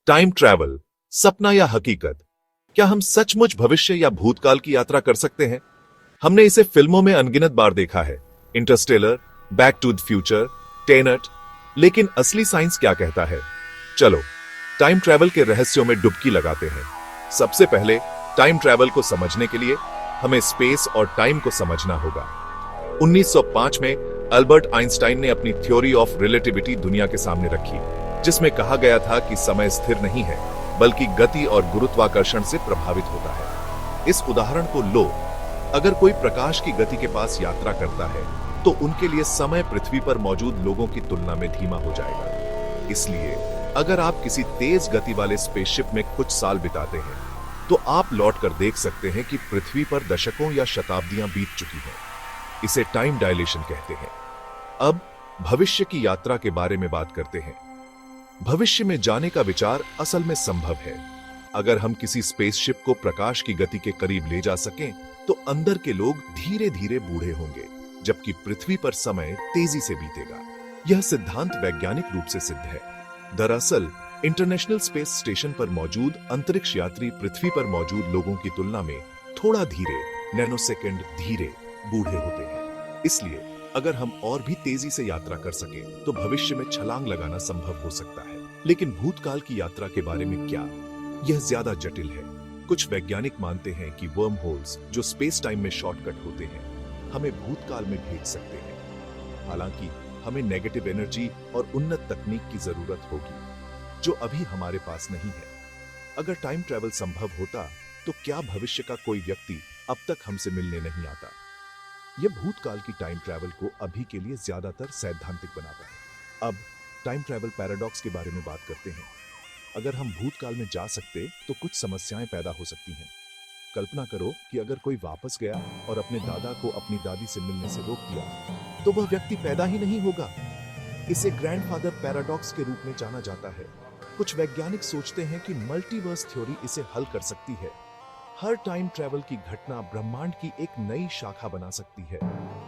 Time travel, सपना या हकीकत? क्या हम सचमुच भविष्य या भूतकाल की यात्रा कर सकते हैं? हमने इसे फिल्मों में अनगिनत बार देखा है, Interstellar, back to the future, Tenet. लेकिन असली साइंस क्या कहता है? चलो टाइम ट्रैवल के रहस्यों में डुबकी लगाते हैं। सबसे पहले टाइम ट्रैवल को समझने के लिए हमें स्पेस और टाइम को समझना होगा। 1905 में अल्बर्ट आइंस्टाइन ने अपनी थ्योरी ऑफ रिलेटिविटी दुनिया के सामने रखी, जिसमें कहा गया था कि समय स्थिर नहीं है बल्कि गति और गुरुत्वाकर्षण से प्रभावित होता है। इस उदाहरण को लो, अगर कोई प्रकाश की गति के पास यात्रा करता है तो उनके लिए समय पृथ्वी पर मौजूद लोगों की तुलना में धीमा हो जाएगा। इसलिए अगर आप किसी तेज गति वाले स्पेसशिप में कुछ साल बिताते हैं तो आप लौट कर देख सकते हैं कि पृथ्वी पर दशकों या शताब्दियां बीत चुकी हैं। इसे टाइम डायलेशन कहते हैं। अब भविष्य की यात्रा के बारे में बात करते हैं। भविष्य में जाने का विचार असल में संभव है। अगर हम किसी स्पेसशिप को प्रकाश की गति के करीब ले जा सकें तो अंदर के लोग धीरे धीरे बूढ़े होंगे, जबकि पृथ्वी पर समय तेजी से बीतेगा। यह सिद्धांत वैज्ञानिक रूप से सिद्ध है। दरअसल इंटरनेशनल स्पेस स्टेशन पर मौजूद अंतरिक्ष यात्री पृथ्वी पर मौजूद लोगों की तुलना में थोड़ा धीरे, नैनोसेकंड धीरे बूढ़े होते हैं। इसलिए अगर हम और भी तेजी से यात्रा कर सके तो भविष्य में छलांग लगाना संभव हो सकता है। लेकिन भूतकाल की यात्रा के बारे में क्या? यह ज्यादा जटिल है। कुछ वैज्ञानिक मानते हैं कि वर्म होल्स, जो स्पेस टाइम में शॉर्टकट होते हैं, हमें भूतकाल में भेज सकते हैं। हालांकि हमें नेगेटिव एनर्जी और उन्नत तकनीक की जरूरत होगी, जो अभी हमारे पास नहीं है। अगर टाइम ट्रैवल संभव होता तो क्या भविष्य का कोई व्यक्ति अब तक हमसे मिलने नहीं आता? यह भूतकाल की टाइम ट्रैवल को अभी के लिए ज्यादातर सैद्धांतिक बनाता है। अब टाइम ट्रैवल पैराडॉक्स के बारे में बात करते हैं। अगर हम भूतकाल में जा सकते तो कुछ समस्याएं पैदा हो सकती हैं। कल्पना करो कि अगर कोई वापस गया और अपने दादा को अपनी दादी से मिलने से रोक दिया, तो वह व्यक्ति पैदा ही नहीं होगा। इसे ग्रैंडफादर पैराडॉक्स के रूप में जाना जाता है। कुछ वैज्ञानिक सोचते हैं कि मल्टीवर्स थ्योरी इसे हल कर सकती है। हर टाइम ट्रैवल की घटना ब्रह्मांड की एक नई शाखा बना सकती है,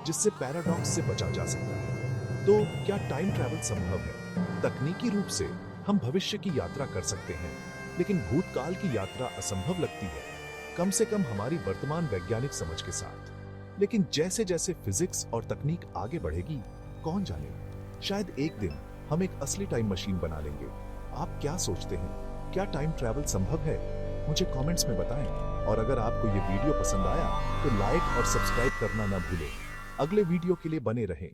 जिससे पैराडॉक्स से बचा जा सकता है। तो क्या टाइम ट्रैवल संभव है? तकनीकी रूप से हम भविष्य की यात्रा कर सकते हैं, लेकिन भूतकाल की यात्रा असंभव लगती है, कम से कम हमारी वर्तमान वैज्ञानिक समझ के साथ। लेकिन जैसे जैसे फिजिक्स और तकनीक आगे बढ़ेगी, कौन जाने, शायद एक दिन हम एक असली टाइम मशीन बना लेंगे। आप क्या सोचते हैं? क्या टाइम ट्रैवल संभव है? मुझे कमेंट्स में बताएं। और अगर आपको ये वीडियो पसंद आया तो लाइक और सब्सक्राइब करना ना भूलें। अगले वीडियो के लिए बने रहें।